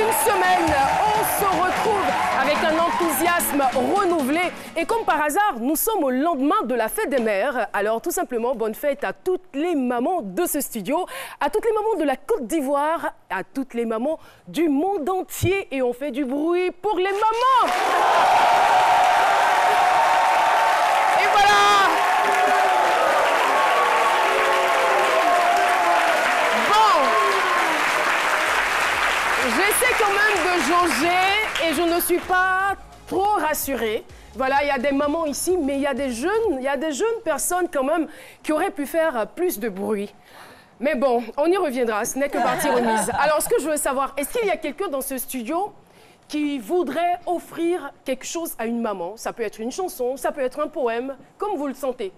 une semaine, on se retrouve avec un enthousiasme renouvelé. Et comme par hasard, nous sommes au lendemain de la fête des mères. Alors tout simplement, bonne fête à toutes les mamans de ce studio, à toutes les mamans de la Côte d'Ivoire, à toutes les mamans du monde entier. Et on fait du bruit pour les mamans. Et voilà. J'essaie quand même de jauger et je ne suis pas trop rassurée. Voilà, il y a des mamans ici, mais il y a des jeunes personnes quand même qui auraient pu faire plus de bruit. Mais bon, on y reviendra, ce n'est que partie remise. Alors, ce que je veux savoir, est-ce qu'il y a quelqu'un dans ce studio qui voudrait offrir quelque chose à une maman? Ça peut être une chanson, ça peut être un poème, comme vous le sentez.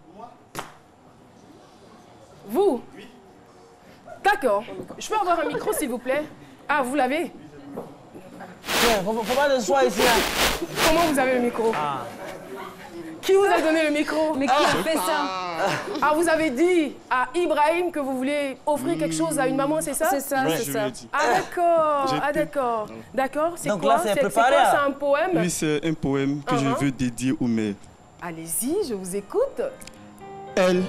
Vous? Oui. D'accord. Je peux avoir un micro, s'il vous plaît? Ah, vous l'avez? Faut pas de soi ici. Hein. Comment vous avez le micro? Qui vous a donné le micro? Mais qui a fait ça? Ah, vous avez dit à Ibrahim que vous voulez offrir quelque chose à une maman, c'est ça? C'est ça, Oui, c'est ça. Ah, d'accord. Ah, d'accord. D'accord, c'est Donc quoi? là, c'est C'est préparé, quoi? hein. C'est un poème? Oui, c'est un poème que je veux dédier aux mères. Allez-y, je vous écoute. Elle,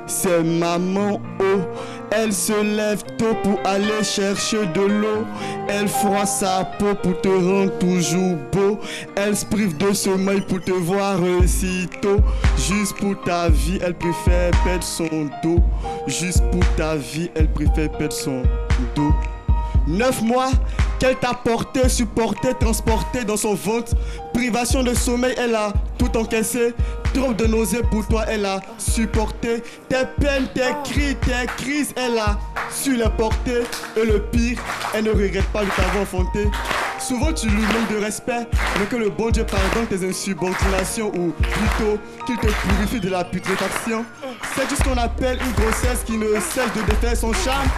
c'est maman eau. Elle se lève tôt pour aller chercher de l'eau. Elle froisse sa peau pour te rendre toujours beau. Elle se prive de sommeil pour te voir si tôt. Juste pour ta vie, elle préfère perdre son dos. Juste pour ta vie, elle préfère perdre son dos. 9 mois qu'elle t'a porté, supporté, transporté dans son ventre. Privation de sommeil, elle a tout encaissé. Trop de nausées pour toi, elle a supporté. Tes peines, tes cris, tes crises, elle a su les porter. Et le pire, elle ne regrette pas de t'avoir enfanté. Souvent tu lui manques de respect, mais que le bon Dieu pardonne tes insubordinations, ou plutôt qu'il te purifie de la putréfaction. C'est juste ce qu'on appelle une grossesse qui ne cesse de défaire son charme.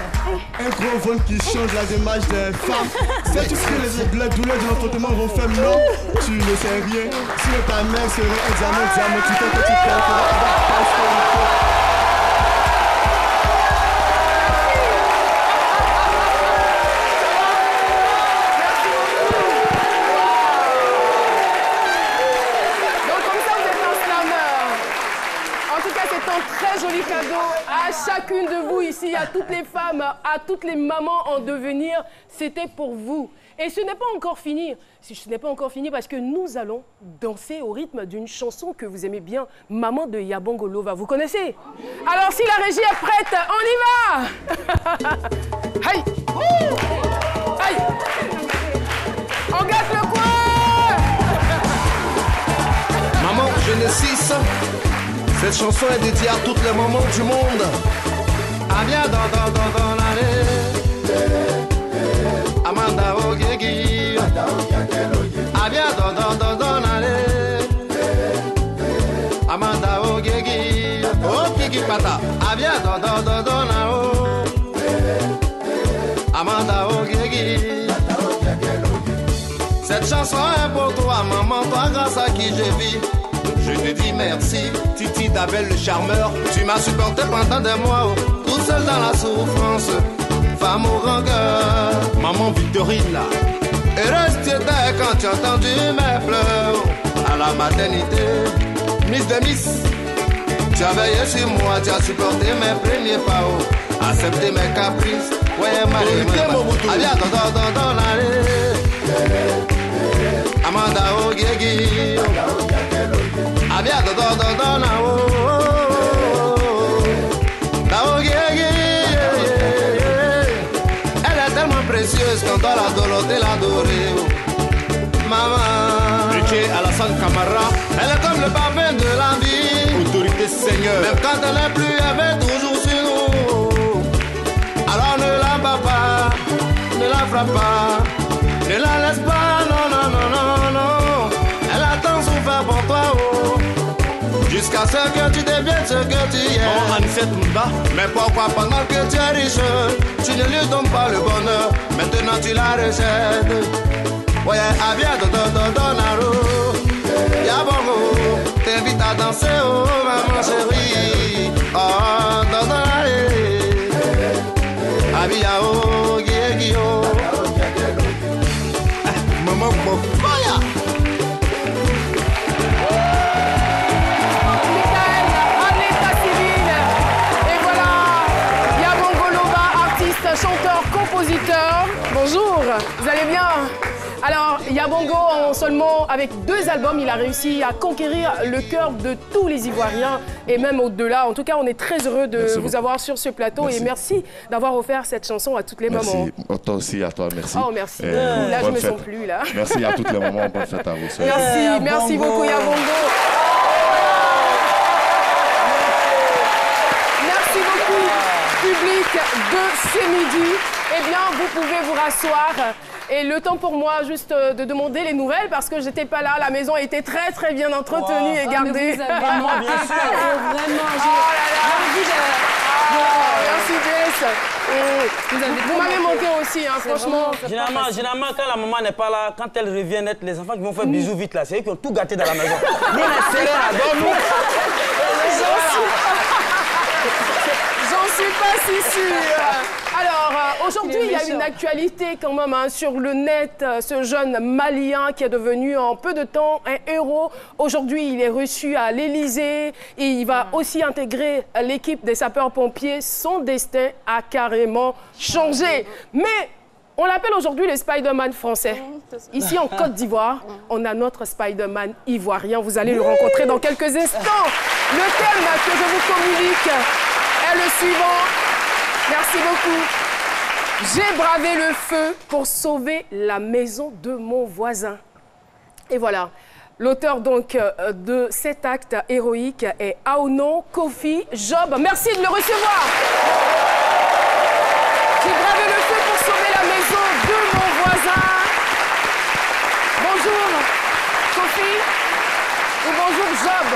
Un gros ventre qui change la démarche des femmes. C'est tout ce que les douleurs de l'enfantement vont faire. Non, tu ne sais rien. Si ta mère serait un diamant, tu fais que tu perds. Très joli cadeau à chacune de vous ici, à toutes les femmes, à toutes les mamans en devenir. C'était pour vous. Et ce n'est pas encore fini. Ce n'est pas encore fini parce que nous allons danser au rythme d'une chanson que vous aimez bien, Maman de Yabongo Lova. Vous connaissez? Alors si la régie est prête, on y va. Aïe. Aïe. On gâte le coin. Maman Genesis. Cette chanson est dédiée à toutes les mamans du monde. Ah bien dans l'année. Amanda Ogegi. Ah bien dans l'année. Amanda Ogegi. Oh Kiki Pata. Ah bien dans l'année. Amanda Ogegi. Cette chanson est pour toi maman, toi grâce à qui je vis. Je te dis merci, Titi d'Abel le charmeur. Tu m'as supporté pendant des mois, toute seule dans la souffrance. Femme au rancœur, maman Victorine là. Heureuse tu étais quand tu as entendu mes pleurs. À la maternité, Miss de Miss. Tu as veillé sur moi, tu as supporté mes premiers pas. Accepté mes caprices, ouais ma allez dans l'année. Amanda Ogegi. Abia dans na elle est tellement précieuse quand on la doloté l'adorer. Maman Riché Alassane Camara, elle est comme le parfum de la vie. Autorité Seigneur, même quand elle est plus, elle est toujours sur nous. Alors ne la bats pas, ne la frappe pas, ne la laisse pas, non. Elle a tant souffert pour toi, oh. Jusqu'à ce que tu deviennes ce que tu es. Oh, Anicette Munda. Mais pourquoi pendant que tu es riche, tu ne lui donnes pas le bonheur. Maintenant tu la rejettes. Ouais, Abia dans Naro. Yabongo, t'invite à danser, oh maman chérie. Oh, dans l'allée. Abia, oh, Guéguio. Bonjour, vous allez bien? Alors, Yabongo, en seulement avec 2 albums, il a réussi à conquérir le cœur de tous les Ivoiriens et même au-delà. En tout cas, on est très heureux de vous avoir sur ce plateau et merci d'avoir offert cette chanson à toutes les mamans. Merci, toi aussi, à toi, merci. Oh, merci. Là, je ne me sens plus, là. Merci à toutes les mamans, bonne fête à vous. Merci, merci beaucoup, Yabongo. Merci beaucoup, public de ce midi. Eh bien, vous pouvez vous rasseoir. Et le temps pour moi juste de demander les nouvelles parce que j'étais pas là. La maison était très très bien entretenue et gardée. Vraiment, bien sûr. Vraiment, merci Jess. Vous m'avez manqué aussi, hein, franchement. Généralement, quand la maman n'est pas là, quand elle revient, les enfants qui vont faire bisous vite là, c'est eux qui ont tout gâté dans la maison. Nous, on est serrés là, donc J'en suis pas si sûre. Alors, aujourd'hui, il y a une actualité quand même hein, sur le net. Ce jeune Malien qui est devenu en peu de temps un héros. Aujourd'hui, il est reçu à l'Élysée et il va aussi intégrer l'équipe des sapeurs-pompiers. Son destin a carrément changé. Mais on l'appelle aujourd'hui le Spider-Man français. Ici, en Côte d'Ivoire, on a notre Spider-Man ivoirien. Vous allez le rencontrer dans quelques instants. Le thème que je vous communique est le suivant. Merci beaucoup. J'ai bravé le feu pour sauver la maison de mon voisin. Et voilà. L'auteur donc de cet acte héroïque est Aounon Kofi Job. Merci de le recevoir. J'ai bravé le feu pour sauver la maison de mon voisin. Bonjour Kofi ou bonjour Job.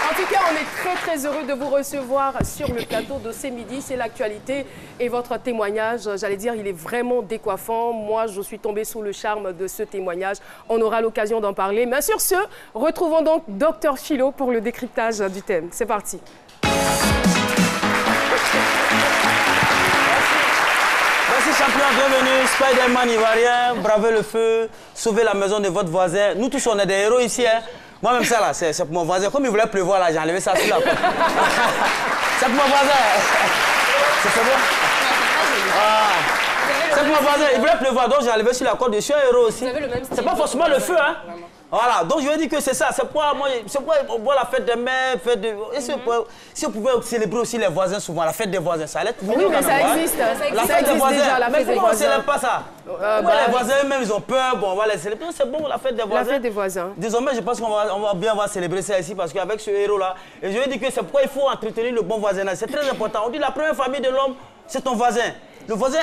En tout cas, on est très heureux de vous recevoir sur le plateau de ce midi. C'est l'actualité et votre témoignage, j'allais dire, il est vraiment décoiffant. Moi, je suis tombée sous le charme de ce témoignage. On aura l'occasion d'en parler. Mais sur ce, retrouvons donc Dr Philo pour le décryptage du thème. C'est parti. Merci champion, bienvenue, Spider-Man ivoirien, bravez le feu, sauvez la maison de votre voisin. Nous tous, on est des héros ici, hein. Moi-même, ça, là, c'est pour mon voisin. Comme il voulait pleuvoir, là, j'ai enlevé ça sous la porte. C'est pour mon voisin. C'est bon? C'est pour mon voisin. Il voulait pleuvoir, donc j'ai enlevé sur la corde. Je suis un héros aussi. C'est pas forcément le feu, hein. Voilà, donc je veux dire que c'est ça. C'est pourquoi on voit la fête des mères, si on pouvait célébrer aussi les voisins souvent, la fête des voisins, ça allait être... Oui, mais ça existe. La fête des voisins. Déjà, la fête des voisins. On ne célèbre pas ça. Les voisins eux-mêmes, ils ont peur. Bon, on va les célébrer. C'est bon, la fête des voisins. La fête des voisins. Désormais, je pense qu'on va bien célébrer ça ici parce qu'avec ce héros-là, et je veux dire que c'est pourquoi il faut entretenir le bon voisinage. C'est très important. On dit la première famille de l'homme, c'est ton voisin. Le voisin,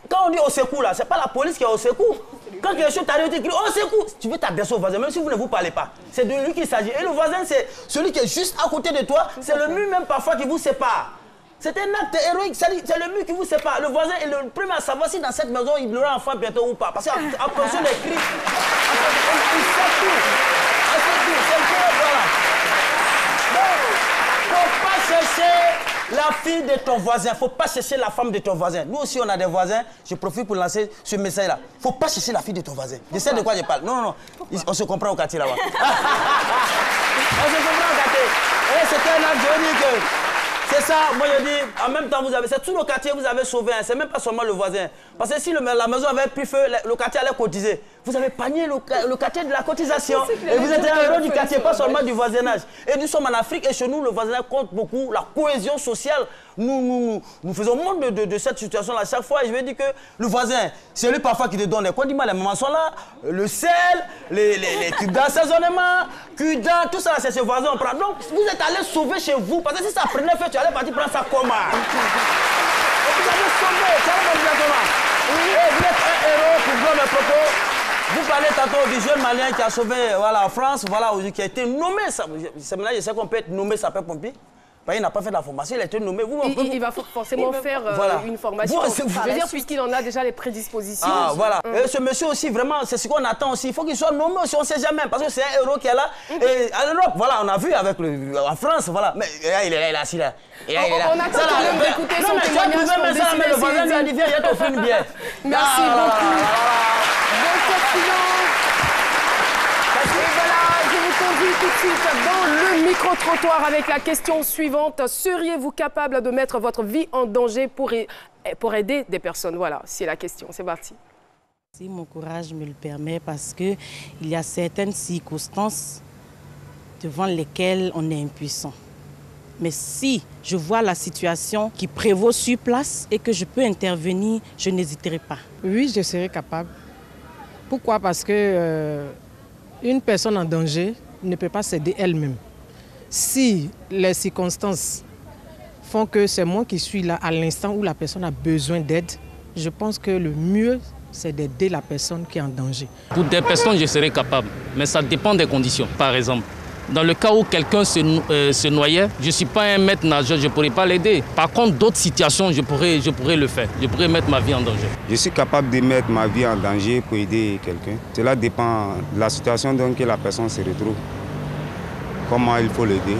quand on dit au secours, là, c'est pas la police qui est au secours. Quand quelque chose t'arrive, tu dis au secours. Tu veux t'adresser au voisin, même si vous ne vous parlez pas. C'est de lui qu'il s'agit. Et le voisin, c'est celui qui est juste à côté de toi. C'est le mur même parfois qui vous sépare. C'est un acte héroïque, c'est le mur qui vous sépare. Le voisin est le premier à savoir si dans cette maison il aura enfant bientôt ou pas. Parce qu'en fonction des cris, il sait tout. C'est le cœur, voilà. Donc, faut pas chercher la fille de ton voisin, faut pas chercher la femme de ton voisin. Nous aussi, on a des voisins. Je profite pour lancer ce message-là. Faut pas chercher la fille de ton voisin. Je sais de quoi je parle. Non. On se comprend au quartier là-bas. On se comprend au quartier. Et c'est un acte, je dis que... C'est ça, moi je dis, en même temps, c'est tout le quartier que vous avez sauvé, hein. C'est même pas seulement le voisin. Parce que si la maison avait pris feu, le quartier allait cotiser. Vous avez panié le quartier de la cotisation. Et vous êtes un héros du quartier, pas seulement du voisinage. Et nous sommes en Afrique et chez nous, le voisinage compte beaucoup, la cohésion sociale. Nous faisons montre de cette situation-là chaque fois. Et je veux dire que le voisin, c'est lui parfois qui te donne les condiments, les mamans sont là, le sel, les tubes d'assaisonnement, cuda, tout ça, c'est ce voisin on prend. Donc, vous êtes allé sauver chez vous, parce que si ça prenait feu, tu allais partir prendre ça comment? Vous avez sauvé, ça va exactement. Et vous êtes un héros pour voir mes propos. Vous parlez tantôt du jeune Malien qui a sauvé en France, qui a été nommé. C'est maintenant, je sais qu'on peut être nommé sapeur-pompier. Il n'a pas fait de la formation, il a été nommé. Il va forcément faire une formation. Je veux dire, puisqu'il en a déjà les prédispositions. Ah, voilà. Et ce monsieur aussi, vraiment, c'est ce qu'on attend aussi. Il faut qu'il soit nommé aussi, on ne sait jamais. Parce que c'est un héros qui est là. Et en Europe, voilà, on a vu avec en France, voilà. Mais il est là, assis là. On attend quand même d'écouter son témoignage pour décider le voisin lui a dit, viens, il t'offre une bière. Merci beaucoup. Dr Philo. Et voilà, je vous conduis tout de suite dans le micro-trottoir avec la question suivante. Seriez-vous capable de mettre votre vie en danger pour pour aider des personnes. Voilà, c'est la question. C'est parti. Si mon courage me le permet, parce qu'il y a certaines circonstances devant lesquelles on est impuissant. Mais si je vois la situation qui prévaut sur place et que je peux intervenir, je n'hésiterai pas. Oui, je serai capable. Pourquoi? Parce que une personne en danger ne peut pas s'aider elle-même. Si les circonstances font que c'est moi qui suis là à l'instant où la personne a besoin d'aide, je pense que le mieux, c'est d'aider la personne qui est en danger. Pour des personnes, je serai capable, mais ça dépend des conditions. Par exemple, dans le cas où quelqu'un se noyait, je ne suis pas un maître nageur, je ne pourrais pas l'aider. Par contre, d'autres situations, je pourrais le faire. Je pourrais mettre ma vie en danger. Je suis capable de mettre ma vie en danger pour aider quelqu'un. Cela dépend de la situation dans laquelle la personne se retrouve. Comment il faut l'aider.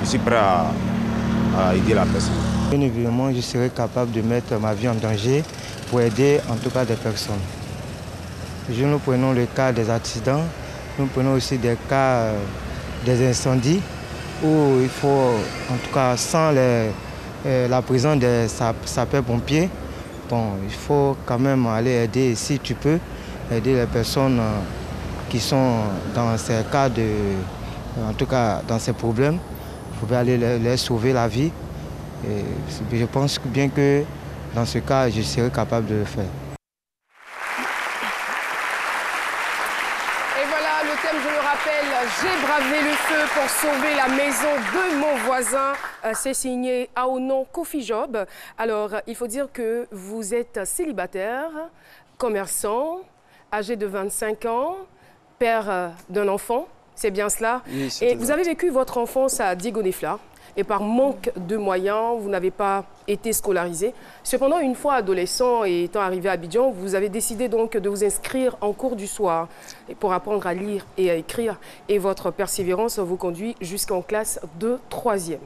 Je suis prêt à aider la personne. Bien évidemment, je serai capable de mettre ma vie en danger pour aider en tout cas des personnes. Nous prenons le cas des accidents, nous prenons aussi des cas des incendies où il faut, en tout cas sans la présence des sapeurs-pompiers, il faut quand même aller aider, si tu peux, aider les personnes qui sont dans ces cas en tout cas dans ces problèmes. Il faut aller les sauver la vie. Et je pense bien que dans ce cas, je serai capable de le faire. Et voilà, le thème, je le rappelle, j'ai bravé le feu pour sauver la maison de mon voisin. C'est signé Aonon Coffee Job. Alors, il faut dire que vous êtes célibataire, commerçant, âgé de 25 ans, père d'un enfant. C'est bien cela. Oui, c'est et vous avez vécu votre enfance à Digonefla. Et par manque de moyens, vous n'avez pas été scolarisé. Cependant, une fois adolescent et étant arrivé à Abidjan, vous avez décidé donc de vous inscrire en cours du soir pour apprendre à lire et à écrire. Et votre persévérance vous conduit jusqu'en classe de 3e.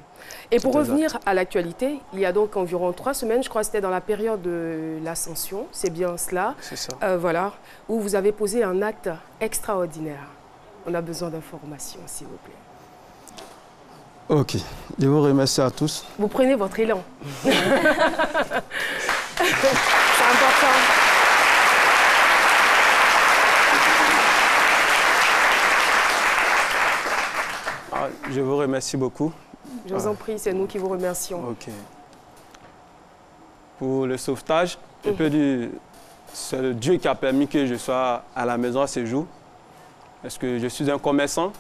Et pour revenir à l'actualité, il y a donc environ 3 semaines, je crois que c'était dans la période de l'Ascension, c'est bien cela. C'est ça. Voilà, où vous avez posé un acte extraordinaire. On a besoin d'informations, s'il vous plaît. Ok, je vous remercie à tous. Vous prenez votre élan. C'est important. Je vous remercie beaucoup. Je vous en prie, c'est nous qui vous remercions. Ok. Pour le sauvetage, je peux dire c'est Dieu qui a permis que je sois à la maison à ce jour. Parce que je suis un commerçant.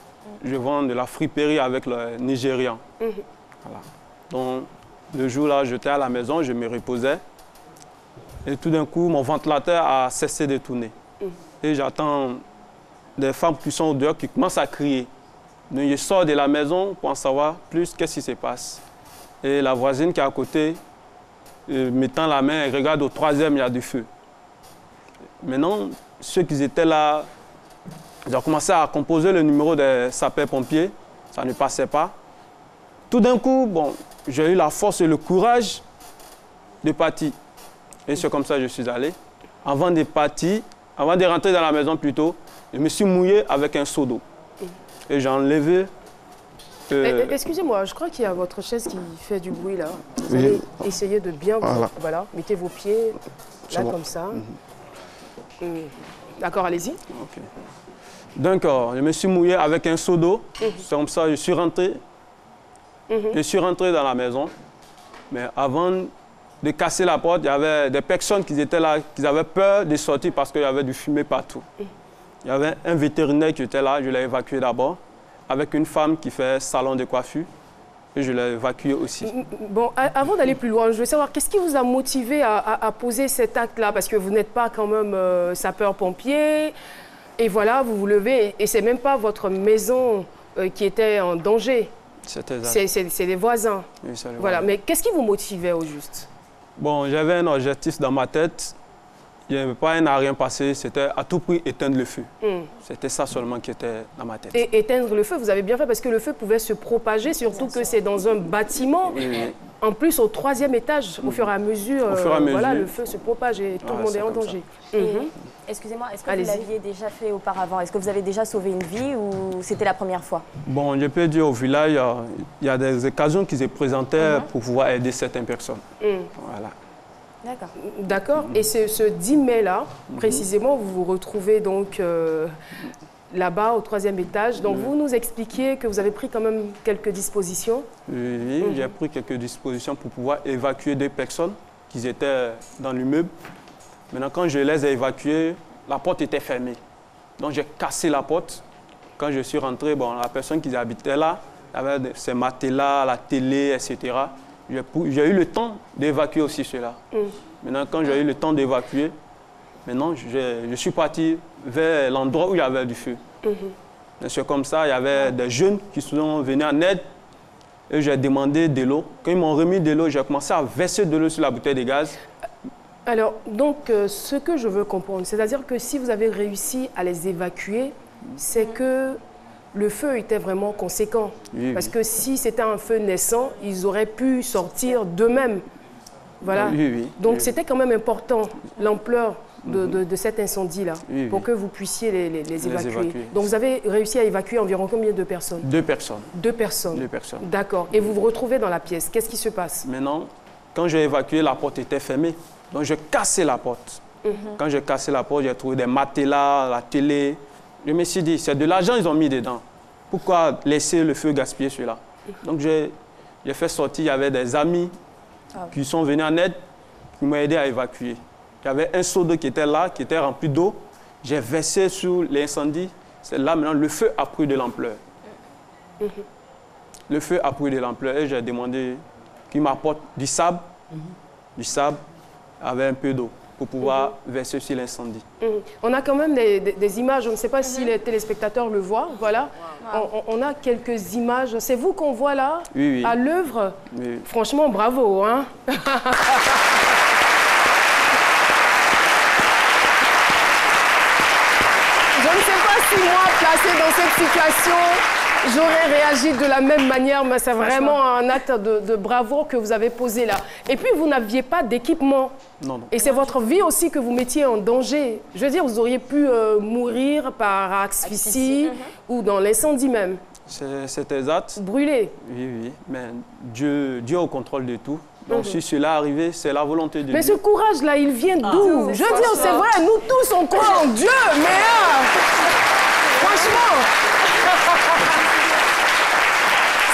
Je vends de la friperie avec le Nigérian. Voilà. Donc, le jour-là, j'étais à la maison, je me reposais. Et tout d'un coup, mon ventilateur a cessé de tourner. Et j'attends des femmes qui sont au dehors qui commencent à crier. Donc, je sors de la maison pour en savoir plus qu'est-ce qui se passe. Et la voisine qui est à côté, mettant la main, elle regarde au 3e, il y a du feu. Maintenant, ceux qui étaient là, ils ont commencé à composer le numéro des sapeurs-pompiers. Ça ne passait pas. Tout d'un coup, bon, j'ai eu la force et le courage de partir. Et c'est comme ça que je suis allé. Avant de partir, avant de rentrer dans la maison plutôt, je me suis mouillé avec un seau d'eau. Et j'ai enlevé... Excusez-moi, je crois qu'il y a votre chaise qui fait du bruit là. Vous allez essayer de bien... Voilà, mettez vos pieds là comme ça. D'accord, allez-y. Okay. Donc, je me suis mouillé avec un seau d'eau. C'est comme ça que je suis rentré. Je suis rentré dans la maison. Mais avant de casser la porte, il y avait des personnes qui étaient là, qui avaient peur de sortir parce qu'il y avait du fumée partout. Il y avait un vétérinaire qui était là, je l'ai évacué d'abord, avec une femme qui fait salon de coiffure. Et je l'ai évacué aussi. Bon, avant d'aller plus loin, je veux savoir, qu'est-ce qui vous a motivé à poser cet acte-là? Parce que vous n'êtes pas quand même sapeur-pompier. Et voilà, vous vous levez, et c'est même pas votre maison qui était en danger. C'est les voisins. Oui, c'est les voilà, voisins. mais qu'est-ce qui vous motivait au juste? Bon, j'avais un objectif dans ma tête. Il n'y avait pas un à rien passé, c'était à tout prix éteindre le feu. C'était ça seulement qui était dans ma tête. Et éteindre le feu, vous avez bien fait parce que le feu pouvait se propager, surtout que c'est dans un bâtiment. Oui. En plus, au 3e étage, au fur et à mesure, voilà, le feu se propage et tout le monde est en danger. Excusez-moi, est-ce que vous l'aviez déjà fait auparavant? Est-ce que vous avez déjà sauvé une vie ou c'était la première fois? Bon, je peux dire au village, il y a des occasions qui se présentaient pour pouvoir aider certaines personnes. Voilà. D'accord. D'accord. Et ce 10 mai-là, précisément, vous vous retrouvez donc là-bas, au 3e étage. Donc, vous nous expliquiez que vous avez pris quand même quelques dispositions. Oui, j'ai pris quelques dispositions pour pouvoir évacuer 2 personnes qui étaient dans l'immeuble. Maintenant, quand je les ai évacuées, la porte était fermée. Donc, j'ai cassé la porte. Quand je suis rentré, bon, la personne qui habitait là, avait ses matelas, la télé, etc. J'ai eu le temps d'évacuer aussi cela. Maintenant, quand j'ai eu le temps d'évacuer, maintenant, je suis parti vers l'endroit où il y avait du feu. C'est comme ça, il y avait des jeunes qui sont venus en aide et j'ai demandé de l'eau. Quand ils m'ont remis de l'eau, j'ai commencé à verser de l'eau sur la bouteille de gaz. Alors, donc, ce que je veux comprendre, c'est-à-dire que si vous avez réussi à les évacuer, c'est que le feu était vraiment conséquent. Oui, parce que si c'était un feu naissant, ils auraient pu sortir d'eux-mêmes. Voilà. Donc, c'était quand même important, l'ampleur de cet incendie-là, pour que vous puissiez les évacuer. Donc, vous avez réussi à évacuer environ combien de personnes? 2 personnes. 2 personnes. 2 personnes. D'accord. Et vous vous retrouvez dans la pièce. Qu'est-ce qui se passe? Maintenant, quand j'ai évacué, la porte était fermée. Donc, j'ai cassé la porte. Quand j'ai cassé la porte, j'ai trouvé des matelas, la télé. Je me suis dit, c'est de l'argent qu'ils ont mis dedans. Pourquoi laisser le feu gaspiller celui-là? Donc, j'ai fait sortir, il y avait des amis qui sont venus en aide, qui m'ont aidé à évacuer. Il y avait un seau d'eau qui était là, qui était rempli d'eau. J'ai versé sur l'incendie. C'est là, maintenant, le feu a pris de l'ampleur. Le feu a pris de l'ampleur et j'ai demandé qu'ils m'apportent du sable avec un peu d'eau pour pouvoir verser sur l'incendie. On a quand même des images, je ne sais pas si les téléspectateurs le voient, voilà. On a quelques images. C'est vous qu'on voit là, à l'œuvre. Franchement, bravo, hein. Je ne sais pas si moi, placée dans cette situation, j'aurais réagi de la même manière, mais c'est vraiment un acte de bravoure que vous avez posé là. Et puis, vous n'aviez pas d'équipement. Non. Et c'est votre vie aussi que vous mettiez en danger. Je veux dire, vous auriez pu mourir par asphyxie ou dans l'incendie même. C'est exact. Brûlé. Oui. Mais Dieu est au contrôle de tout. Donc, si cela est arrivé, c'est la volonté de Dieu. Mais ce courage-là, il vient d'où? Je veux dire, c'est vrai, nous tous, on croit en Dieu, mais franchement,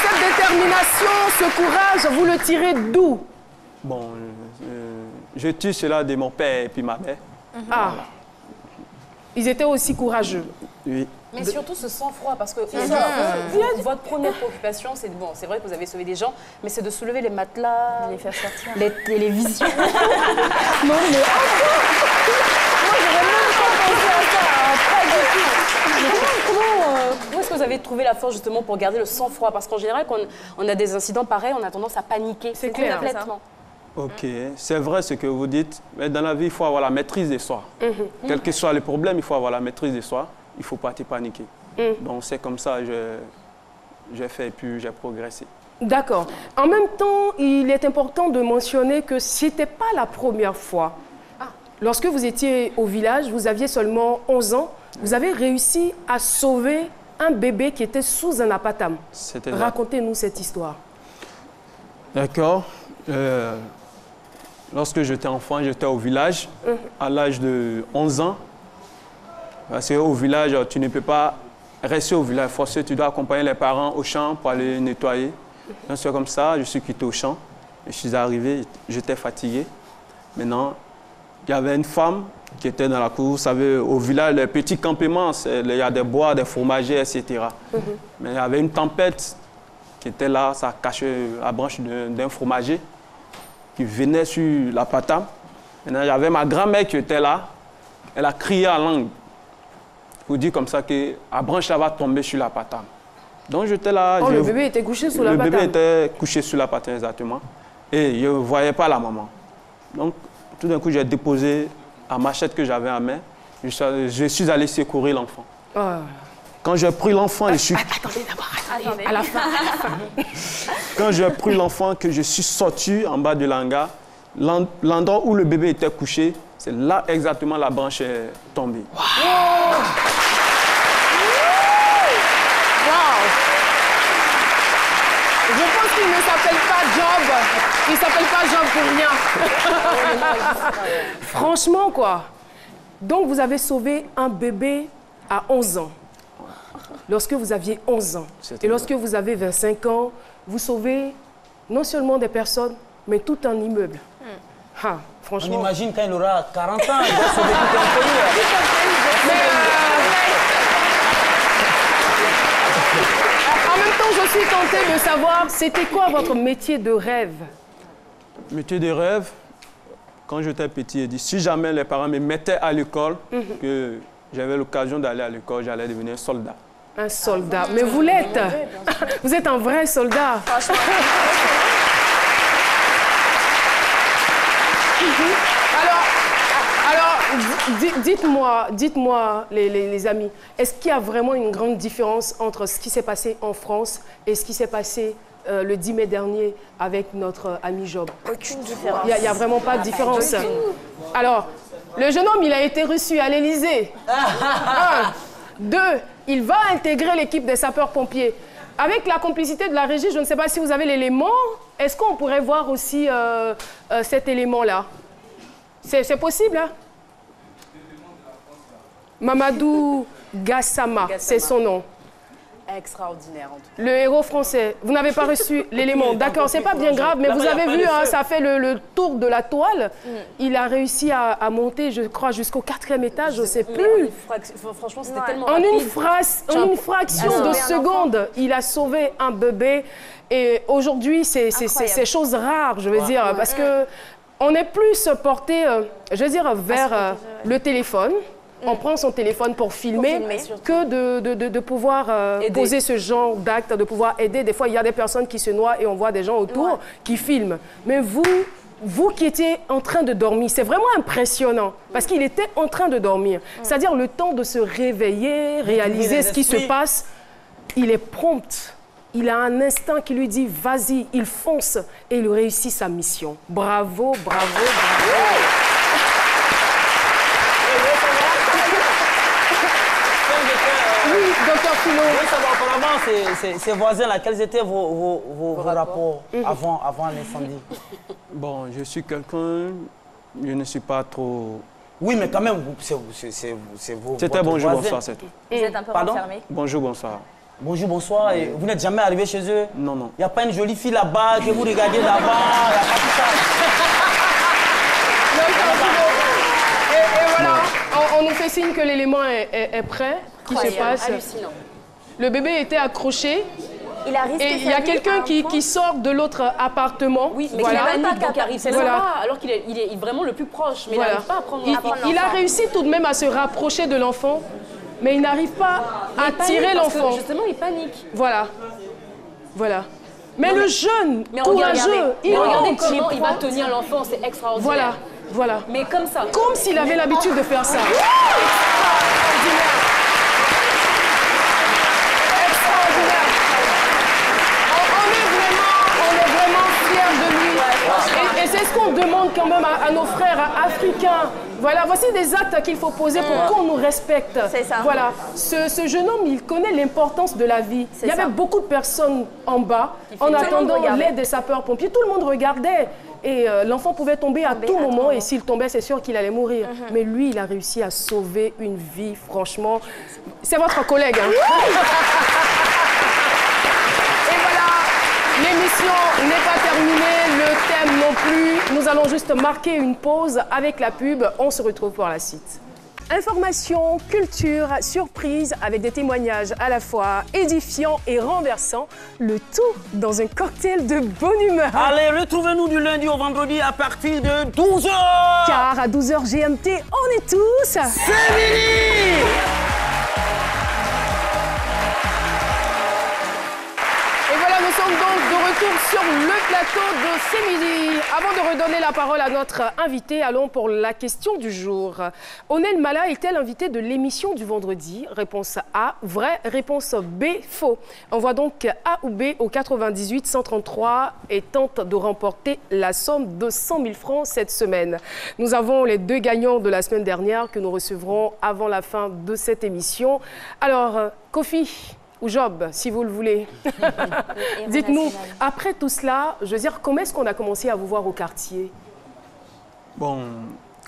cette détermination, ce courage, vous le tirez d'où? Bon, je tire cela de mon père et puis ma mère. Voilà. Ils étaient aussi courageux. Oui. Mais surtout ce sang-froid, parce que votre première préoccupation, c'est bon, c'est vrai que vous avez sauvé des gens, mais c'est de soulever les matelas, les faire sortir, les télévisions. Non, mais moi, j'aurais même pas pensé à ça, pas du tout. Comment est-ce que vous avez trouvé la force justement pour garder le sang-froid? Parce qu'en général, quand on a des incidents pareils, on a tendance à paniquer. C'est clair. Complètement. Ok, c'est vrai ce que vous dites, mais dans la vie, il faut avoir la maîtrise de soi. Quel que soit le problème, il faut avoir la maîtrise de soi. Il ne faut pas te paniquer. Donc c'est comme ça que j'ai fait et puis j'ai progressé. D'accord. En même temps, il est important de mentionner que ce n'était pas la première fois. Lorsque vous étiez au village, vous aviez seulement 11 ans, vous avez réussi à sauver un bébé qui était sous un apatam. Racontez-nous cette histoire. D'accord. Lorsque j'étais enfant, j'étais au village à l'âge de 11 ans. Parce qu'au village, tu ne peux pas rester au village forcé, tu dois accompagner les parents au champ pour aller nettoyer. Donc c'est comme ça, je suis quitté au champ. Je suis arrivé, j'étais fatigué. Maintenant, il y avait une femme qui était dans la cour. Vous savez, au village, les petits campements, il y a des bois, des fromagers, etc. Mais il y avait une tempête qui était là, ça a caché la branche d'un fromager qui venait sur la patame. Maintenant, il y avait ma grand-mère qui était là. Elle a crié en langue. Pour dire comme ça que la branche là va tomber sur la patame. Donc j'étais là. Le bébé était couché sous la patame. Le bébé était couché sur la patame, exactement. Et je ne voyais pas la maman. Donc tout d'un coup, j'ai déposé la machette que j'avais en main. Je suis allé secourir l'enfant. Quand j'ai pris l'enfant, je suis... Attendez d'abord, à la fin. Quand j'ai pris l'enfant, que je suis sorti en bas de l'hangar, l'endroit où le bébé était couché, c'est là exactement la branche est tombée. Wow. Je pense qu'il ne s'appelle pas Job. Il ne s'appelle pas Job pour rien. Franchement, quoi. Donc, vous avez sauvé un bébé à 11 ans. Lorsque vous aviez 11 ans. Et lorsque vous avez 25 ans, vous sauvez non seulement des personnes, mais tout un immeuble. Ah, franchement. On imagine quand il aura 40 ans, il va sauver tout un pays. En même temps, je suis tentée de savoir, c'était quoi votre métier de rêve? Métier de rêve, quand j'étais petit, j'ai dit, si jamais les parents me mettaient à l'école, que j'avais l'occasion d'aller à l'école, j'allais devenir soldat. Un soldat. Mais vous l'êtes. Vous êtes un vrai soldat. Alors, dites-moi, les amis, est-ce qu'il y a vraiment une grande différence entre ce qui s'est passé en France et ce qui s'est passé le 10 mai dernier avec notre ami Job? Aucune différence. Il n'y a vraiment pas de différence. Alors, le jeune homme, il a été reçu à l'Élysée. 1. 2, il va intégrer l'équipe des sapeurs-pompiers. Avec la complicité de la régie, je ne sais pas si vous avez l'élément. Est-ce qu'on pourrait voir aussi cet élément-là? C'est possible, hein? Mamadou Gassama, c'est son nom. Extraordinaire, en tout cas. Le héros français. Vous n'avez pas reçu l'élément. D'accord, c'est pas bien grave, mais vous avez vu, hein, ça a fait le tour de la toile. Il a réussi à monter, je crois, jusqu'au 4e étage, je ne sais plus. Franchement, c'était tellement En rapide. une fraction de seconde, il a sauvé un bébé. Et aujourd'hui, c'est chose rare, je veux dire, parce que on est plus porté, je veux dire, vers le téléphone. On prend son téléphone pour filmer que de pouvoir poser ce genre d'acte, de pouvoir aider. Des fois, il y a des personnes qui se noient et on voit des gens autour qui filment. Mais vous qui étiez en train de dormir, c'est vraiment impressionnant parce qu'il était en train de dormir. C'est-à-dire le temps de se réveiller, réaliser ce qui se passe, il est prompt. Il a un instinct qui lui dit « vas-y », il fonce et il réussit sa mission. Bravo, bravo, bravo. Oui, docteur Philo. Je veux savoir, apparemment, ces voisins-là, quels étaient vos rapports avant l'incendie? Bon, je suis quelqu'un, je ne suis pas trop... Oui, mais quand même, c'est vos C'était bonjour, voisins. bonsoir, c'est tout. Vous êtes un peu renfermé? Bonjour, bonsoir. Bonjour, bonsoir. Et vous n'êtes jamais arrivé chez eux? Non, non. Il n'y a pas une jolie fille là-bas que vous regardez là-bas? Il n'y a pas tout ça. Et voilà, on nous fait signe que l'élément est prêt. Qui se passe? Hallucinant. Le bébé était accroché. Il a risqué et il y a quelqu'un qui sort de l'autre appartement. Oui, mais voilà. qui panique, donc arrive alors qu'il est vraiment le plus proche. Mais voilà. il n'arrive pas à prendre il a réussi tout de même à se rapprocher de l'enfant, mais il n'arrive pas à tirer l'enfant. Justement, il panique. Voilà. Voilà. Mais le jeune, courageux, regardez comment il va tenir l'enfant, c'est extraordinaire. Voilà. Voilà. Mais comme ça. Comme s'il avait l'habitude de faire ça. On est vraiment fiers de lui. Et c'est ce qu'on demande quand même à nos frères africains. Voilà, voici des actes qu'il faut poser pour qu'on nous respecte. C'est ça. Voilà, ce jeune homme, il connaît l'importance de la vie. Il y avait beaucoup de personnes en bas, en attendant l'aide des sapeurs-pompiers. Tout le monde regardait. Et l'enfant pouvait tomber à tout moment. Et s'il tombait, c'est sûr qu'il allait mourir. Mais lui, il a réussi à sauver une vie, franchement. C'est votre collègue, hein? Et voilà, l'émission n'est pas terminée, le thème non plus. Nous allons juste marquer une pause avec la pub. On se retrouve pour la suite. Information, culture, surprise, avec des témoignages à la fois édifiants et renversants, le tout dans un cocktail de bonne humeur. Allez, retrouvez-nous du lundi au vendredi à partir de 12h. Car à 12h GMT, on est tous... Féminine. Et voilà, nous sommes donc de retour sur le plateau de C'est Midi. Avant de redonner la parole à notre invité, allons pour la question du jour. Onel Mala est-elle invitée de l'émission du vendredi? Réponse A, vrai. Réponse B, faux. Envoie donc A ou B au 98 133 et tente de remporter la somme de 100 000 francs cette semaine. Nous avons les deux gagnants de la semaine dernière que nous recevrons avant la fin de cette émission. Alors, Kofi, ou Job, si vous le voulez. Dites-nous, après tout cela, je veux dire, comment est-ce qu'on a commencé à vous voir au quartier? Bon,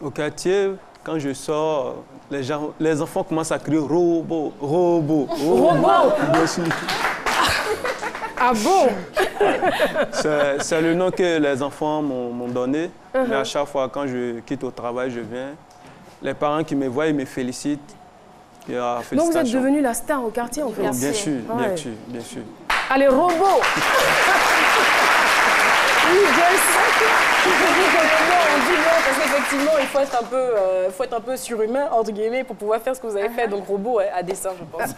au quartier, quand je sors, les enfants commencent à crier « robot, robot, robot ». Ah bon? C'est le nom que les enfants m'ont donné. Mais à chaque fois, quand je quitte au travail, je viens. Les parents qui me voient, ils me félicitent. Donc vous êtes devenue la star au quartier, en fait? Bien sûr, bien sûr, bien sûr. Allez, robot! Oui, Jess. On dit non, parce qu'effectivement, il faut être un peu surhumain, entre guillemets, pour pouvoir faire ce que vous avez fait. Donc, robot à dessein, je pense.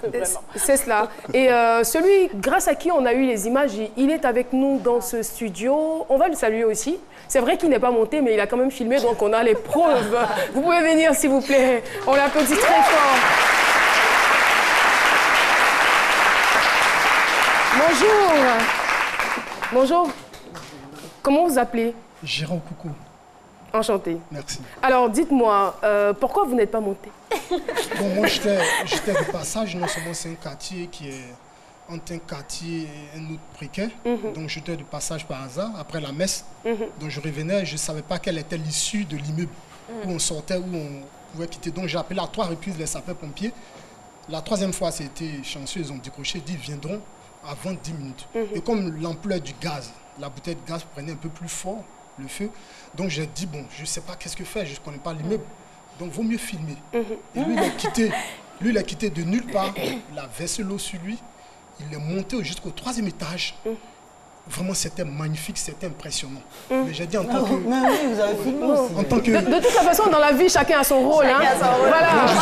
C'est cela. Et celui grâce à qui on a eu les images, il est avec nous dans ce studio. On va le saluer aussi. C'est vrai qu'il n'est pas monté, mais il a quand même filmé, donc on a les preuves. Vous pouvez venir, s'il vous plaît. On l'applaudit très fort. Bonjour. Bonjour. Comment vous appelez? Jérôme Coucou. Enchanté. Merci. Alors, dites-moi, pourquoi vous n'êtes pas monté? Bon, moi, j'étais de passage. Non seulement c'est un quartier qui est entre un quartier et un autre précaire. Donc, j'étais de passage par hasard, après la messe. Donc, je revenais, je ne savais pas quelle était l'issue de l'immeuble où on sortait, où on pouvait quitter. Donc, j'ai appelé à 3 reprises les sapeurs-pompiers. La troisième fois, c'était chanceux, ils ont décroché, ils viendront avant 10 minutes. Et comme l'ampleur du gaz, la bouteille de gaz prenait un peu plus fort le feu. Donc j'ai dit, bon, je ne sais pas qu'est-ce que faire, je ne connais pas l'immeuble. Donc vaut mieux filmer. Et lui, il a quitté de nulle part. Il a versé l'eau sur lui. Il est monté jusqu'au 3e étage. Vraiment, c'était magnifique, c'était impressionnant. Mais j'ai dit en tant que... Mais oui, vous avez filmé aussi. En tant que... De toute façon, dans la vie, chacun a son rôle. Chacun a son rôle. Voilà. On ne peut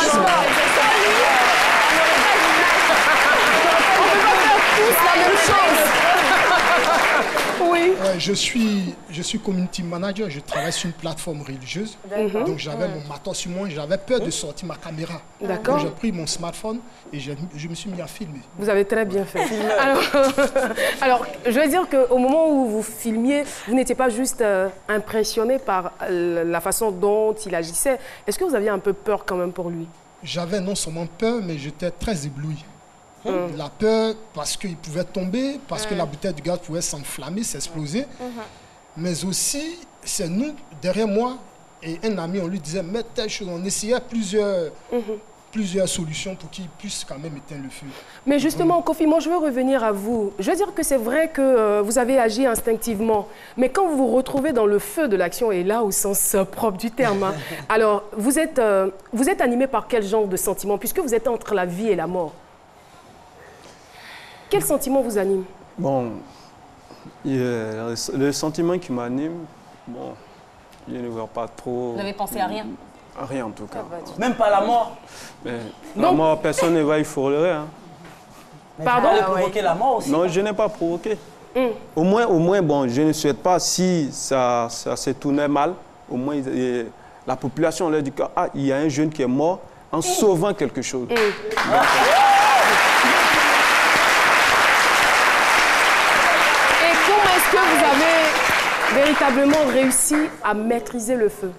pas faire tous la même chose. Oui. Je suis community manager, je travaille sur une plateforme religieuse. Donc j'avais mon matos sur moi, j'avais peur de sortir ma caméra. D'accord. Donc j'ai pris mon smartphone et je me suis mis à filmer. Vous avez très bien fait. Alors, je veux dire qu'au moment où vous filmiez, vous n'étiez pas juste impressionné par la façon dont il agissait. Est-ce que vous aviez un peu peur quand même pour lui? J'avais non seulement peur, mais j'étais très ébloui. La peur parce qu'il pouvait tomber, parce que la bouteille de gaz pouvait s'enflammer, s'exploser. Mais aussi, c'est nous, derrière moi, et un ami, on lui disait, mais telle chose, on essayait plusieurs solutions pour qu'il puisse quand même éteindre le feu. Mais justement, Kofi, moi je veux revenir à vous. Je veux dire que c'est vrai que vous avez agi instinctivement, mais quand vous vous retrouvez dans le feu de l'action, et là au sens propre du terme, alors vous êtes animé par quel genre de sentiment, puisque vous êtes entre la vie et la mort? Quel sentiment vous anime? Bon, le sentiment qui m'anime, bon, je ne vois pas trop... Vous n'avez pensé à rien? À rien en tout cas. Même pas la mort? Mais la mort, personne ne va y frôler. Hein. Pardon? Vous avez provoqué la mort aussi? Non, je n'ai pas provoqué. Au moins, bon, je ne souhaite pas, si ça se tournait mal, au moins la population leur dit qu'il y a un jeune qui est mort en sauvant quelque chose. Est-ce que vous avez véritablement réussi à maîtriser le feu?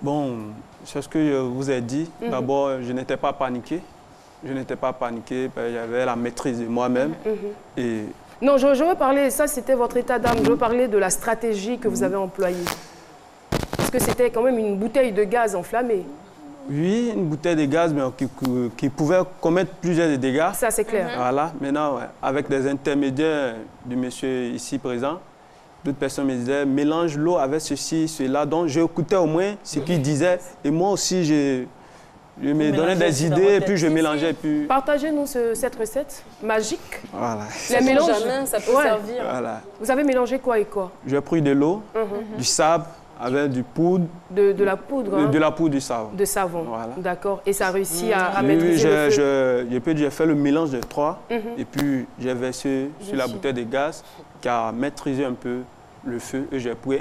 Bon, c'est ce que je vous ai dit. D'abord, je n'étais pas paniqué. Je n'étais pas paniqué, j'avais la maîtrise de moi-même. Et... Non, je veux parler, ça c'était votre état d'âme, je veux parler de la stratégie que vous avez employée. Parce que c'était quand même une bouteille de gaz enflammée. Oui, une bouteille de gaz mais qui pouvait commettre plusieurs dégâts. Ça, c'est clair. Voilà. Maintenant, avec des intermédiaires du monsieur ici présent, d'autres personnes me disaient, mélange l'eau avec ceci, cela. Donc, j'écoutais au moins ce qu'ils disaient. Et moi aussi, je me donnais des idées et puis je mélangeais. Puis... Partagez-nous cette recette magique. Voilà. Les mélanges, ça peut servir. Voilà. Vous avez mélangé quoi et quoi? J'ai pris de l'eau, du sable, avec du poudre. De la poudre, hein? De la poudre, du savon. De savon, voilà. D'accord. Et ça a réussi à oui, maîtriser le feu? J'ai fait le mélange des trois. Et puis, j'ai versé sur la bouteille de gaz qui a maîtrisé un peu le feu. Et j'ai pris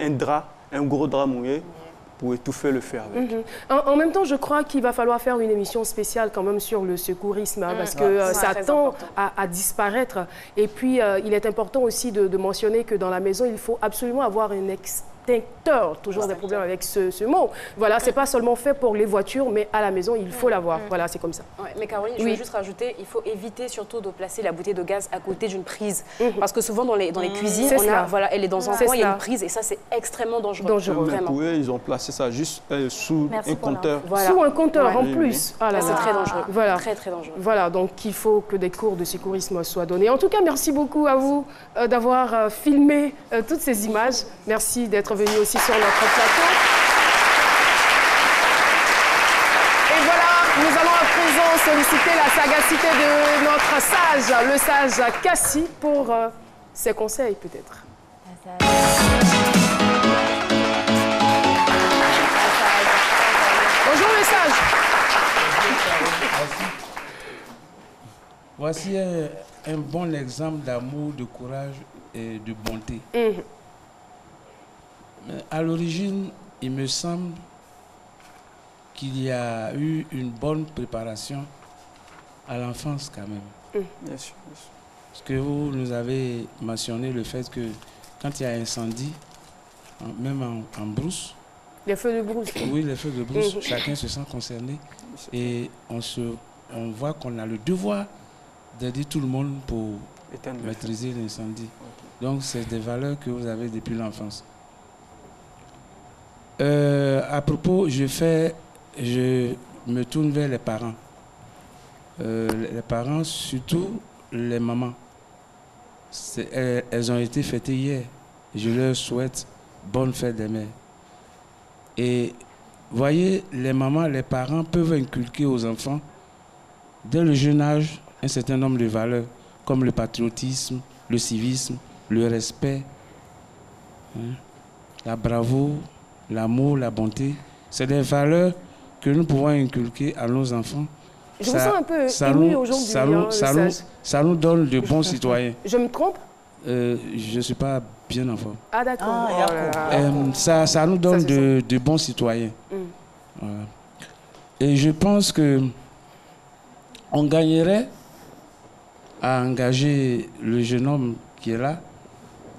un gros drap mouillé pour étouffer le feu avec. En même temps, je crois qu'il va falloir faire une émission spéciale quand même sur le secourisme, hein, parce que ça tend à disparaître. Et puis, il est important aussi de mentionner que dans la maison, il faut absolument avoir un extincteur extincteur. Toujours des problèmes avec ce mot. Voilà, c'est pas seulement fait pour les voitures, mais à la maison, il faut l'avoir. Voilà, c'est comme ça. Ouais, mais Caroline, je veux juste rajouter, il faut éviter surtout de placer la bouteille de gaz à côté d'une prise. Parce que souvent, dans les cuisines, voilà, elle est dans un coin, il y a une prise, et ça, c'est extrêmement dangereux. Vraiment. Ils ont placé ça juste sous un compteur. Voilà. Sous un compteur en plus. Ah là, c'est très dangereux. Voilà. Très, très dangereux. Voilà, donc il faut que des cours de secourisme soient donnés. En tout cas, merci beaucoup à vous d'avoir filmé toutes ces images. Merci d'être venu aussi sur notre plateau. Et voilà, nous allons à présent solliciter la sagacité de notre sage, le sage Cassie, pour ses conseils peut-être. Bonjour le sage. Voici un bon exemple d'amour, de courage et de bonté. Mais à l'origine, il me semble qu'il y a eu une bonne préparation à l'enfance quand même. Bien sûr. Parce que vous nous avez mentionné le fait que quand il y a incendie, même en brousse, les feux de brousse. Oui, les feux de brousse, chacun se sent concerné. Et on voit qu'on a le devoir d'aider tout le monde pour maîtriser l'incendie. Donc, c'est des valeurs que vous avez depuis l'enfance. À propos, je me tourne vers les parents. Les parents, surtout les mamans. Elles ont été fêtées hier. Je leur souhaite bonne fête des mères. Et voyez, les mamans, les parents peuvent inculquer aux enfants, dès le jeune âge, un certain nombre de valeurs, comme le patriotisme, le civisme, le respect, la bravoure, l'amour, la bonté. C'est des valeurs que nous pouvons inculquer à nos enfants. Je vous sens un peu ému aujourd'hui. Ça nous donne de bons citoyens. Je me trompe? Je ne suis pas bien en forme. Ah d'accord. Ça nous donne de bons citoyens. Voilà. Et je pense que on gagnerait à engager le jeune homme qui est là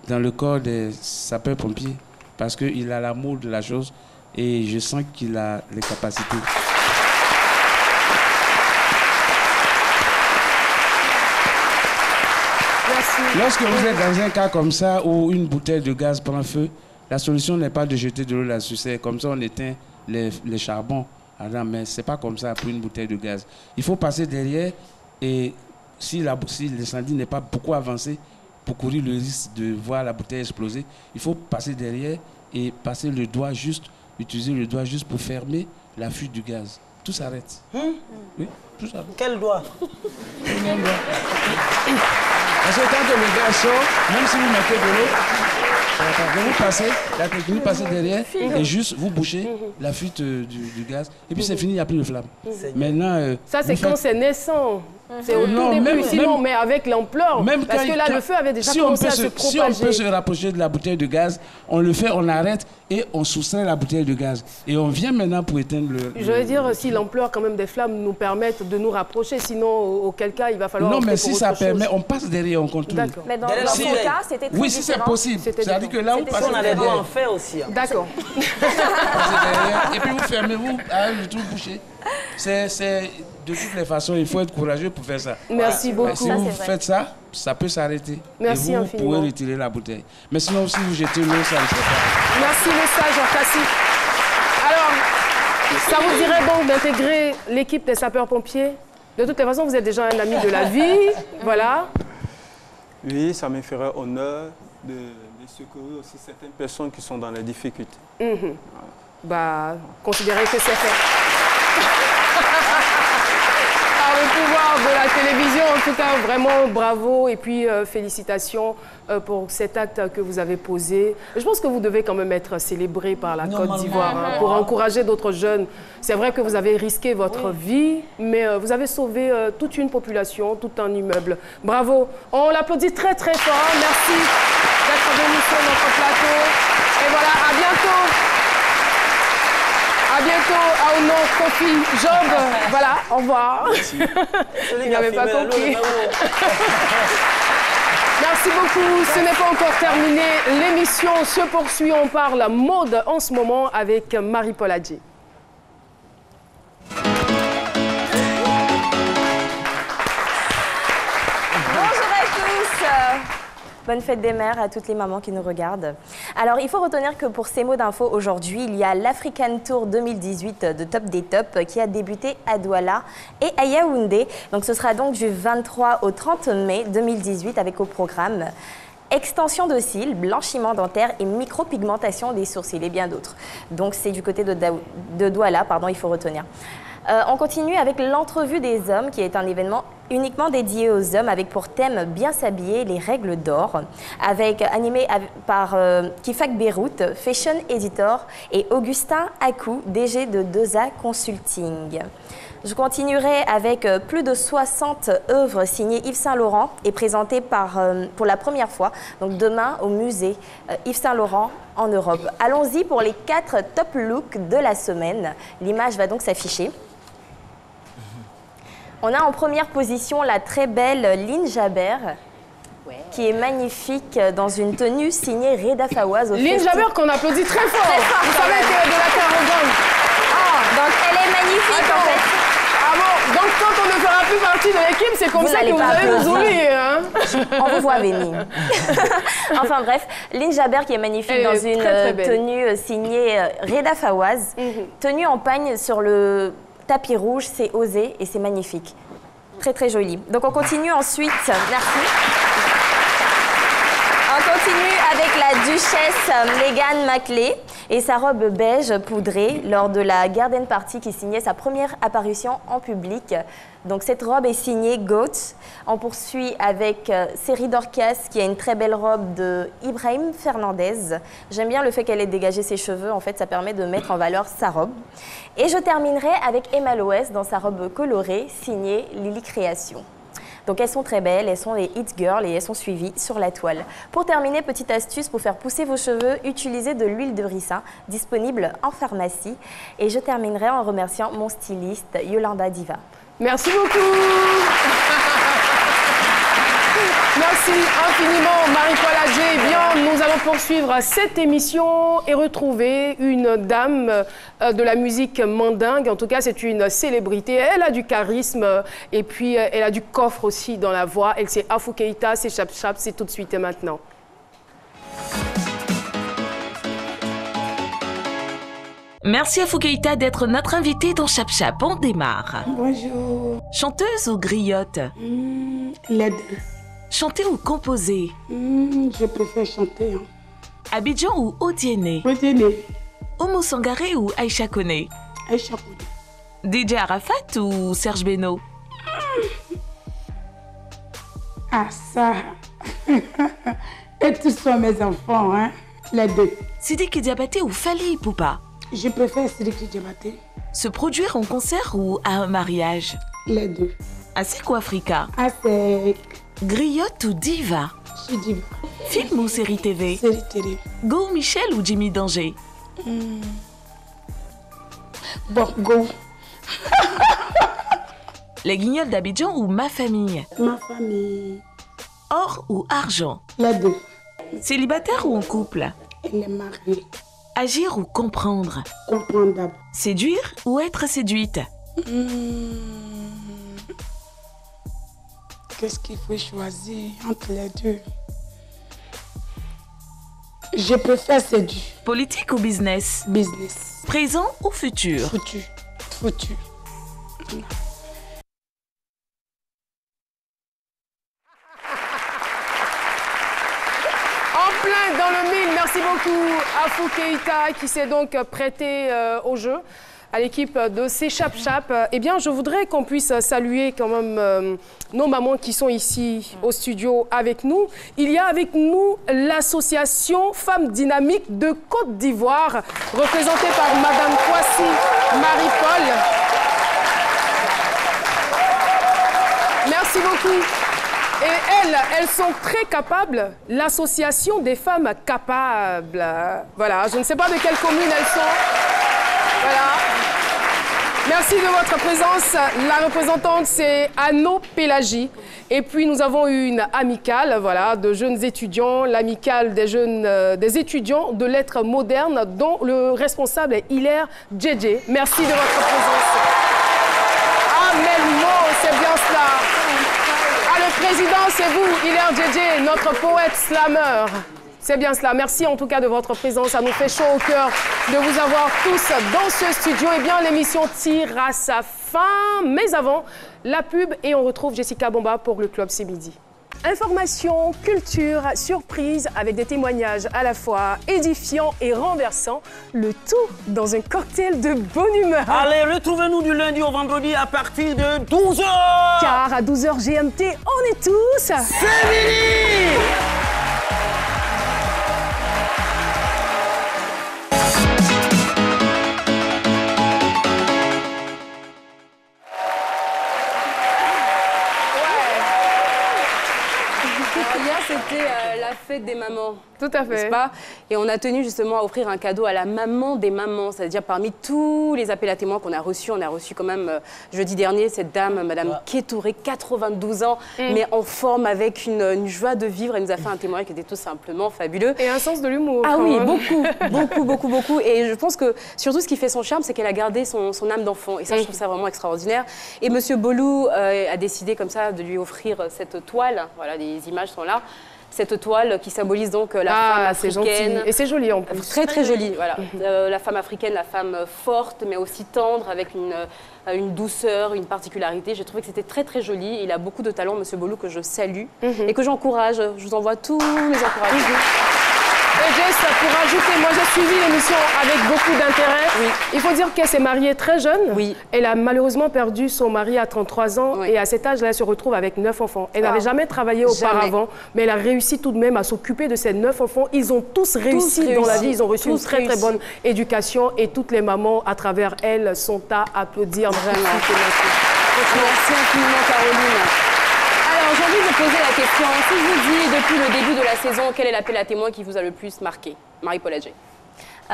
dans le corps des sapeurs-pompiers parce qu'il a l'amour de la chose et je sens qu'il a les capacités. Lorsque vous êtes dans un cas comme ça où une bouteille de gaz prend feu, la solution n'est pas de jeter de l'eau là-dessus. C'est comme ça on éteint les charbons. Alors, mais ce n'est pas comme ça pour une bouteille de gaz. Il faut passer derrière et si l'incendie n'est pas beaucoup avancé, pour courir le risque de voir la bouteille exploser, il faut passer derrière et passer le doigt juste, utiliser le doigt juste pour fermer la fuite du gaz. Tout s'arrête. Oui, tout s'arrête. Quel doigt? Parce que quand le gaz sort, même si vous mettez de l'eau, vous passez, la technique passez derrière et juste vous bouchez la fuite du gaz. Et puis c'est fini, il n'y a plus de flamme. Maintenant, ça c'est quand c'est naissant. C'est au tout début, sinon, mais avec l'ampleur. Parce que là, le feu avait déjà commencé à se propager. Si on peut se rapprocher de la bouteille de gaz, on le fait, on arrête et on soustrait la bouteille de gaz. Et on vient maintenant pour éteindre le... Je veux dire, si l'ampleur quand même des flammes nous permettent de nous rapprocher, sinon, auquel cas, il va falloir... Non, mais si ça permet, on passe derrière, on continue. Mais dans son cas, c'était très Oui, si c'est possible. C'est-à-dire que là, vous passez on a des doigts en fer aussi. D'accord. Et puis vous fermez, vous, avec le trou bouché. De toutes les façons, il faut être courageux pour faire ça. Merci beaucoup. Si vous faites ça, ça peut s'arrêter. Merci et vous infiniment. pouvez retirer la bouteille. Mais sinon, si vous jetez l'eau, ça ne se fait pas. Merci, message en classique. Alors, ça vous dirait donc d'intégrer l'équipe des sapeurs-pompiers? De toutes les façons, vous êtes déjà un ami de la vie. Voilà. Oui, ça me ferait honneur de secourir aussi certaines personnes qui sont dans les difficultés. Bah, considérez que c'est fait. Par le pouvoir de la télévision, en tout cas, vraiment bravo et puis félicitations pour cet acte que vous avez posé. Je pense que vous devez quand même être célébré par la Côte d'Ivoire pour encourager d'autres jeunes. C'est vrai que vous avez risqué votre vie, mais vous avez sauvé toute une population, tout un immeuble. Bravo. On l'applaudit très très fort. Merci d'être venu sur notre plateau. Et voilà, à bientôt. À bientôt, Aouno, Kofi, Job. Voilà, au revoir. Il n'avait pas compris. Merci beaucoup. Ce n'est pas encore terminé. L'émission se poursuit. On parle mode en ce moment avec Marie-Paul Adjé. Bonne fête des mères à toutes les mamans qui nous regardent. Alors, il faut retenir que pour ces mots d'info aujourd'hui, il y a l'African Tour 2018 de Top des Tops qui a débuté à Douala et à Yaoundé. Donc, ce sera donc du 23 au 30 mai 2018 avec au programme extension de cils, blanchiment dentaire et micropigmentation des sourcils et bien d'autres. Donc, c'est du côté de Douala, pardon, il faut retenir. On continue avec l'entrevue des hommes qui est un événement uniquement dédié aux hommes avec pour thème bien s'habiller, les règles d'or, animé par Kifak Beyrouth, Fashion Editor et Augustin Akou, DG de 2A Consulting. Je continuerai avec plus de 60 œuvres signées Yves Saint Laurent et présentées pour la première fois, donc demain au musée Yves Saint Laurent en Europe. Allons-y pour les 4 top looks de la semaine. L'image va donc s'afficher. On a en première position la très belle Lynn Jaber, qui est magnifique dans une tenue signée Reda Fawaz. Lynn Jaber qu'on applaudit très fort. Vous savez qu'elle est de la Caravane. Donc elle est magnifique en fait. Ah bon, donc quand on ne fera plus partie de l'équipe, c'est comme ça que vous allez nous oublier. Hein? On vous voit venir. Enfin bref, Lynn Jaber qui est magnifique dans une tenue signée Reda Fawaz. Tenue en pagne sur le tapis rouge, c'est osé et c'est magnifique. Très très joli. Donc on continue ensuite. Merci. On continue avec la duchesse Meghan Markle et sa robe beige poudrée lors de la garden party qui signait sa première apparition en public. Donc cette robe est signée Goat. On poursuit avec Série Dorcas qui a une très belle robe de Ibrahim Fernandez. J'aime bien le fait qu'elle ait dégagé ses cheveux. En fait, ça permet de mettre en valeur sa robe. Et je terminerai avec Emma Loès dans sa robe colorée signée Lily Création. Donc elles sont très belles, elles sont les hit girls et elles sont suivies sur la toile. Pour terminer, petite astuce pour faire pousser vos cheveux, utilisez de l'huile de ricin disponible en pharmacie. Et je terminerai en remerciant mon styliste Yolanda Diva. Merci beaucoup. Merci infiniment Marie-Paul Adjé. Eh bien, nous allons poursuivre cette émission et retrouver une dame de la musique mandingue. En tout cas, c'est une célébrité. Elle a du charisme et puis elle a du coffre aussi dans la voix. Elle, c'est Afou Keïta, c'est Chap Chap, c'est tout de suite et maintenant. Merci à Afou Keïta d'être notre invitée dans Chap Chap. On démarre. Bonjour. Chanteuse ou griotte? Les deux. Chanter ou composer? Je préfère chanter. Hein. Abidjan ou Odiéné? Odiéné. Oumou Sangaré ou Aïcha Koné? Aïcha Koné. DJ Arafat ou Serge Beno? Ah ça. Et tous sont mes enfants, hein. Les deux. Sidiki Diabaté ou Fally Ipupa? Je préfère Sidiki Diabaté. Se produire en concert ou à un mariage? Les deux. Asek ou Africa? Asek. Griotte ou diva? Je suis diva. Film ou série TV? Série TV. Go ou Michel ou Jimmy Danger? Bon, Go. Les Guignols d'Abidjan ou Ma Famille? Ma famille. Or ou argent? Les deux. Célibataire ou en couple? Elle est mariée. Agir ou comprendre? Comprendre d'abord. Séduire ou être séduite? Qu'est-ce qu'il faut choisir entre les deux? Je préfère séduire. Politique ou business? Business. Présent ou futur? Futur. Futur. En plein dans le mille, merci beaucoup Afou Keïta qui s'est donc prêté au jeu. À l'équipe de ces Chap Chap. Eh bien, je voudrais qu'on puisse saluer quand même nos mamans qui sont ici au studio avec nous. Il y a avec nous l'association Femmes Dynamiques de Côte d'Ivoire, représentée par Madame Kwasi Marie-Paul. Merci beaucoup. Et elles sont très capables, l'association des femmes capables. Voilà, je ne sais pas de quelle commune elles sont. Voilà. Merci de votre présence. La représentante, c'est Anno Pélagie. Et puis, nous avons eu une amicale, voilà, de jeunes étudiants, l'amicale des étudiants de lettres modernes, dont le responsable est Hilaire Djedje. Merci de votre présence. Ah, Melmo, c'est bien cela. Ah, le président, c'est vous, Hilaire Djedje, notre poète slammer. C'est bien cela. Merci en tout cas de votre présence. Ça nous fait chaud au cœur de vous avoir tous dans ce studio. Eh bien, l'émission tire à sa fin. Mais avant, la pub et on retrouve Jessica Bomba pour le Club C'est Midi. Information, culture, surprise avec des témoignages à la fois édifiants et renversants. Le tout dans un cocktail de bonne humeur. Allez, retrouvez-nous du lundi au vendredi à partir de 12h. Car à 12h GMT, on est tous... C'est Midi. C'était la fête des mamans. Tout à fait. N'est-ce pas? Et on a tenu justement à offrir un cadeau à la maman des mamans. C'est-à-dire parmi tous les appels à témoins qu'on a reçus, on a reçu quand même jeudi dernier cette dame, Madame Kétouré, 92 ans, mais en forme avec une joie de vivre. Elle nous a fait un témoignage qui était tout simplement fabuleux. Et un sens de l'humour. Ah oui, beaucoup. Et je pense que surtout ce qui fait son charme, c'est qu'elle a gardé son âme d'enfant. Et ça, je trouve ça vraiment extraordinaire. Et Monsieur Bolou a décidé comme ça de lui offrir cette toile. Voilà, les images sont là. Cette toile qui symbolise donc la femme africaine. Gentil. Et c'est joli en plus. Très jolie, voilà. La femme africaine, la femme forte, mais aussi tendre, avec une douceur, une particularité. J'ai trouvé que c'était très joli. Il a beaucoup de talent, Monsieur Bolou, que je salue et que j'encourage. Je vous envoie tous mes encouragements. Et Jess, pour ajouter, moi j'ai suivi l'émission avec beaucoup d'intérêt. Oui. Il faut dire qu'elle s'est mariée très jeune. Oui. Elle a malheureusement perdu son mari à 33 ans et à cet âge-là, elle se retrouve avec 9 enfants. Elle n'avait jamais travaillé auparavant, mais elle a réussi tout de même à s'occuper de ces 9 enfants. Ils ont tous réussi dans la vie, ils ont reçu une très bonne éducation et toutes les mamans à travers elles sont à applaudir. Vraiment. Merci infiniment, Caroline. Alors, j'ai envie de vous poser la question. Si je vous dis, depuis le début de la saison, quel est l'appel à témoin qui vous a le plus marqué? Marie-Paul Adjé.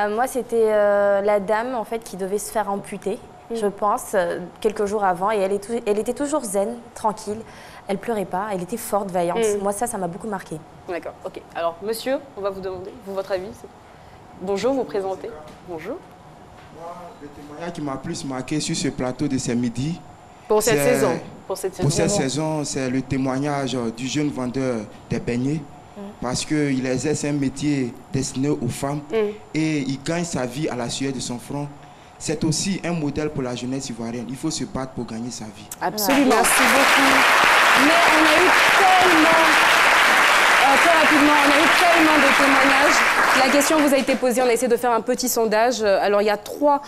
Moi, c'était la dame, en fait, qui devait se faire amputer, je pense, quelques jours avant. Et elle était toujours zen, tranquille. Elle pleurait pas, elle était forte, vaillante. Moi, ça m'a beaucoup marqué. D'accord, ok. Alors, monsieur, on va vous demander, votre avis. Bonjour, vous présentez. Bonjour. Moi, le témoignage qui m'a plus marqué sur ce plateau de ce midi... Pour cette saison. Pour cette saison, c'est le témoignage du jeune vendeur des beignets. Parce qu'il exerce un métier destiné aux femmes et il gagne sa vie à la sueur de son front. C'est aussi un modèle pour la jeunesse ivoirienne. Il faut se battre pour gagner sa vie. Absolument. Merci beaucoup. Mais on a eu très rapidement, on a eu tellement de témoignages. La question vous a été posée, on a essayé de faire un petit sondage. Alors, il y a 3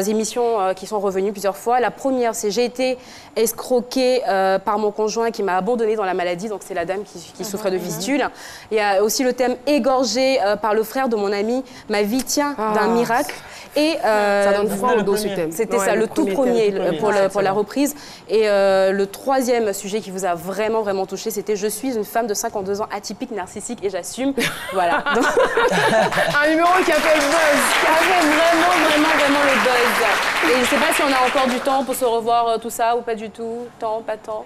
émissions qui sont revenues plusieurs fois. La première, c'est « J'ai été escroquée par mon conjoint qui m'a abandonnée dans la maladie ». Donc, c'est la dame qui souffrait de fistule. Il y a aussi le thème « Égorgée par le frère de mon ami, ma vie tient d'un miracle ». Et ça donne froid au dos, ce thème. C'était ça, le tout premier pour la reprise. Et le 3e sujet qui vous a vraiment touché, c'était « Je suis une femme de 52 ans atypique, narcissique et j'assume ». Voilà. Donc... un numéro qui a fait le buzz. Qui a fait vraiment le buzz. Et je ne sais pas si on a encore du temps pour se revoir tout ça ou pas du tout. Temps, pas temps.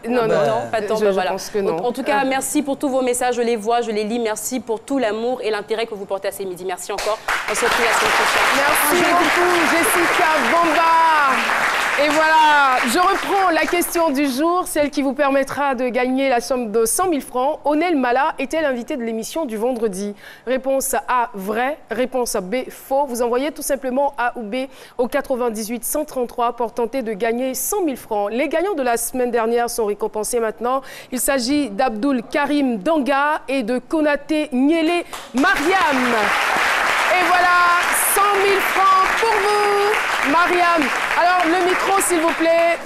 Non, pas de temps, je pense que non. En tout cas, merci pour tous vos messages, je les vois, je les lis. Merci pour tout l'amour et l'intérêt que vous portez à ces midis. Merci encore. On se retrouve la semaine prochaine. Merci beaucoup, Jessica Bomba. Et voilà, je reprends la question du jour, celle qui vous permettra de gagner la somme de 100 000 francs. Onel Mala était l'invité de l'émission du vendredi. Réponse A, vrai. Réponse B, faux. Vous envoyez tout simplement A ou B au 98 133 pour tenter de gagner 100 000 francs. Les gagnants de la semaine dernière sont récompensés maintenant. Il s'agit d'Abdoul Karim Danga et de Konaté Nyele Mariam. Et voilà, 100 000 francs pour vous, Mariam. Alors, le micro, s'il vous plaît,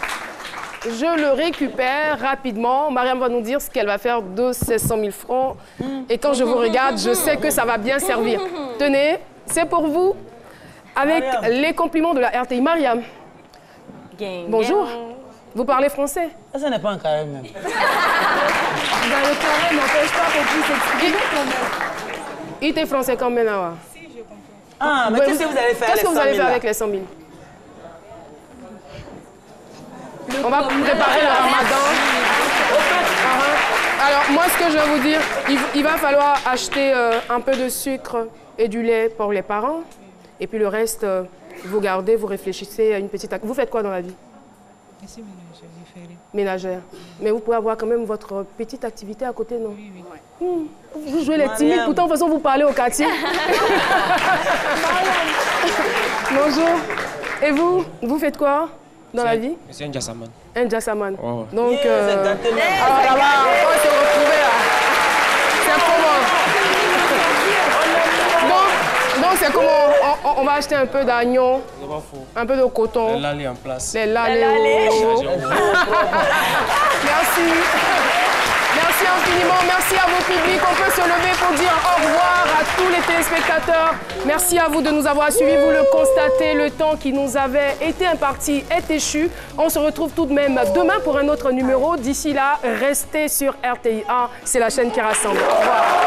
je le récupère rapidement. Mariam va nous dire ce qu'elle va faire de ces 100 000 francs. Et quand je vous regarde, je sais que ça va bien servir. Tenez, c'est pour vous, avec les compliments de la RTI. Mariam, bonjour. Vous parlez français? Ça n'est pas un carême même. Le carême n'empêche pas qu'on puisse s'exprimer quand même. Il était français quand même, là. Ah, mais qu'est-ce que vous allez faire avec les 100 000? On va préparer le ramadan. Alors, moi, ce que je vais vous dire, il va falloir acheter un peu de sucre et du lait pour les parents. Et puis le reste, vous gardez, vous réfléchissez à une petite... Vous faites quoi dans la vie? Ménagère. Mais vous pouvez avoir quand même votre petite activité à côté, non? Oui, oui. Vous jouez les timides, pourtant, de toute façon, vous parlez au quartier. Bonjour. Et vous, vous faites quoi dans la vie? C'est un jassaman. Un jassaman. Oh. Donc, c'est gâté, alors là-bas, on va se retrouver là. C'est comment? Donc c'est comment? On va acheter un peu d'agneau, un peu de coton. Les lalés en place. Les lalés. Merci. Merci infiniment. Merci à vos publics. On peut se lever pour dire au revoir à tous les téléspectateurs. Merci à vous de nous avoir suivis. Vous le constatez, le temps qui nous avait été imparti est échu. On se retrouve tout de même demain pour un autre numéro. D'ici là, restez sur RTI1. C'est la chaîne qui rassemble. Au revoir.